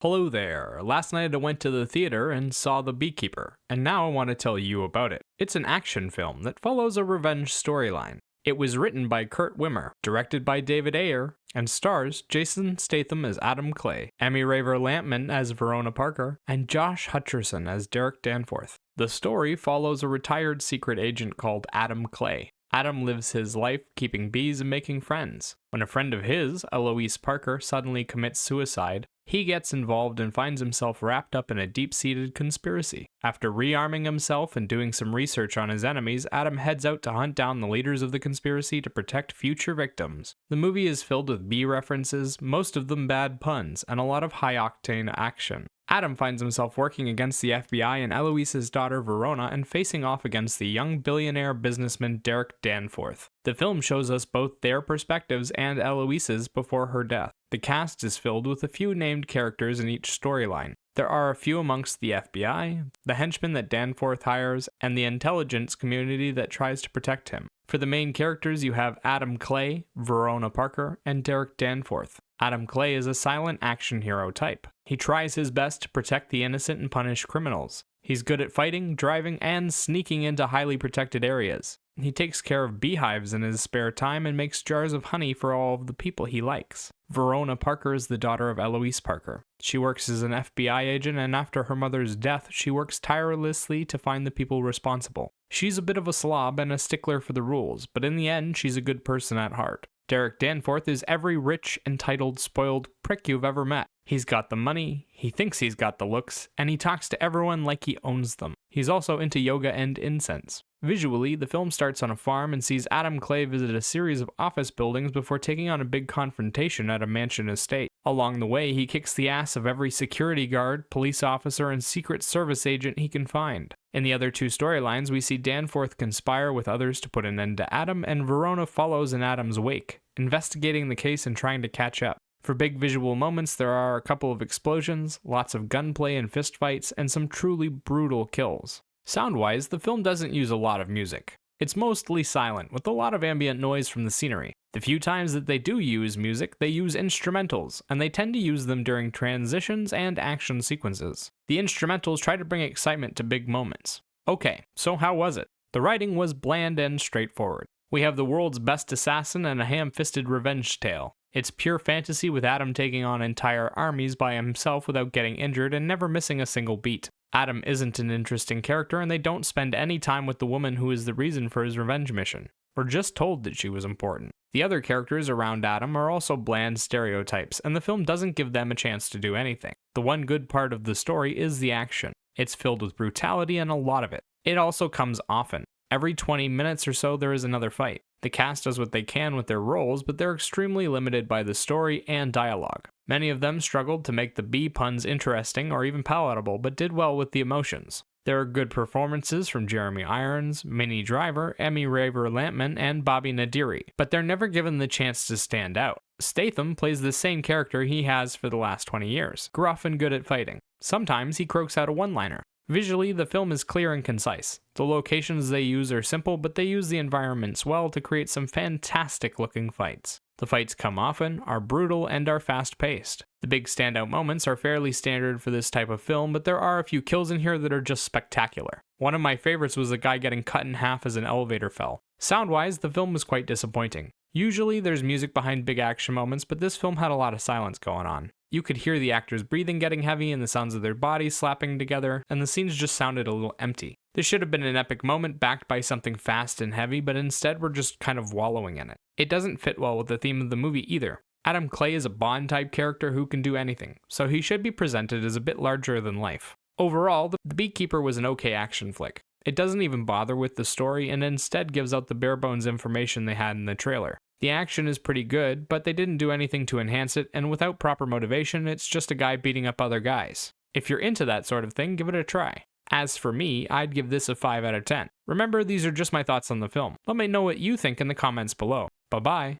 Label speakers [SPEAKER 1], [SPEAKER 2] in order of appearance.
[SPEAKER 1] Hello there. Last night I went to the theater and saw The Beekeeper, and now I want to tell you about it. It's an action film that follows a revenge storyline. It was written by Kurt Wimmer, directed by David Ayer, and stars Jason Statham as Adam Clay, Emmy Raver Lampman as Verona Parker, and Josh Hutcherson as Derek Danforth. The story follows a retired secret agent called Adam Clay. Adam lives his life keeping bees and making friends. When a friend of his, Eloise Parker, suddenly commits suicide, he gets involved and finds himself wrapped up in a deep-seated conspiracy. After rearming himself and doing some research on his enemies, Adam heads out to hunt down the leaders of the conspiracy to protect future victims. The movie is filled with bee references, most of them bad puns, and a lot of high-octane action. Adam finds himself working against the FBI and Eloise's daughter Verona and facing off against the young billionaire businessman Derek Danforth. The film shows us both their perspectives and Eloise's before her death. The cast is filled with a few named characters in each storyline. There are a few amongst the FBI, the henchmen that Danforth hires, and the intelligence community that tries to protect him. For the main characters, you have Adam Clay, Verona Parker, and Derek Danforth. Adam Clay is a silent action hero type. He tries his best to protect the innocent and punish criminals. He's good at fighting, driving, and sneaking into highly protected areas. He takes care of beehives in his spare time and makes jars of honey for all of the people he likes. Verona Parker is the daughter of Eloise Parker. She works as an FBI agent, and after her mother's death, she works tirelessly to find the people responsible. She's a bit of a slob and a stickler for the rules, but in the end, she's a good person at heart. Derek Danforth is every rich, entitled, spoiled prick you've ever met. He's got the money, he thinks he's got the looks, and he talks to everyone like he owns them. He's also into yoga and incense. Visually, the film starts on a farm and sees Adam Clay visit a series of office buildings before taking on a big confrontation at a mansion estate. Along the way, he kicks the ass of every security guard, police officer, and Secret Service agent he can find. In the other two storylines, we see Danforth conspire with others to put an end to Adam, and Verona follows in Adam's wake, investigating the case and trying to catch up. For big visual moments, there are a couple of explosions, lots of gunplay and fistfights, and some truly brutal kills. Sound-wise, the film doesn't use a lot of music. It's mostly silent, with a lot of ambient noise from the scenery. The few times that they do use music, they use instrumentals, and they tend to use them during transitions and action sequences. The instrumentals try to bring excitement to big moments. Okay, so how was it? The writing was bland and straightforward. We have the world's best assassin and a ham-fisted revenge tale. It's pure fantasy with Adam taking on entire armies by himself without getting injured and never missing a single beat. Adam isn't an interesting character, and they don't spend any time with the woman who is the reason for his revenge mission. We're just told that she was important. The other characters around Adam are also bland stereotypes, and the film doesn't give them a chance to do anything. The one good part of the story is the action. It's filled with brutality and a lot of it. It also comes often. Every 20 minutes or so there is another fight. The cast does what they can with their roles, but they're extremely limited by the story and dialogue. Many of them struggled to make the bee puns interesting or even palatable, but did well with the emotions. There are good performances from Jeremy Irons, Minnie Driver, Emmy Raver Lampman, and Bobby Nadiri, but they're never given the chance to stand out. Statham plays the same character he has for the last 20 years, gruff and good at fighting. Sometimes he croaks out a one-liner. Visually, the film is clear and concise. The locations they use are simple, but they use the environments well to create some fantastic-looking fights. The fights come often, are brutal, and are fast-paced. The big standout moments are fairly standard for this type of film, but there are a few kills in here that are just spectacular. One of my favorites was the guy getting cut in half as an elevator fell. Sound-wise, the film was quite disappointing. Usually, there's music behind big action moments, but this film had a lot of silence going on. You could hear the actors' breathing getting heavy and the sounds of their bodies slapping together, and the scenes just sounded a little empty. This should have been an epic moment backed by something fast and heavy, but instead we're just kind of wallowing in it. It doesn't fit well with the theme of the movie either. Adam Clay is a Bond-type character who can do anything, so he should be presented as a bit larger than life. Overall, The Beekeeper was an okay action flick. It doesn't even bother with the story and instead gives out the bare-bones information they had in the trailer. The action is pretty good, but they didn't do anything to enhance it, and without proper motivation, it's just a guy beating up other guys. If you're into that sort of thing, give it a try. As for me, I'd give this a 5 out of 10. Remember, these are just my thoughts on the film. Let me know what you think in the comments below. Bye-bye.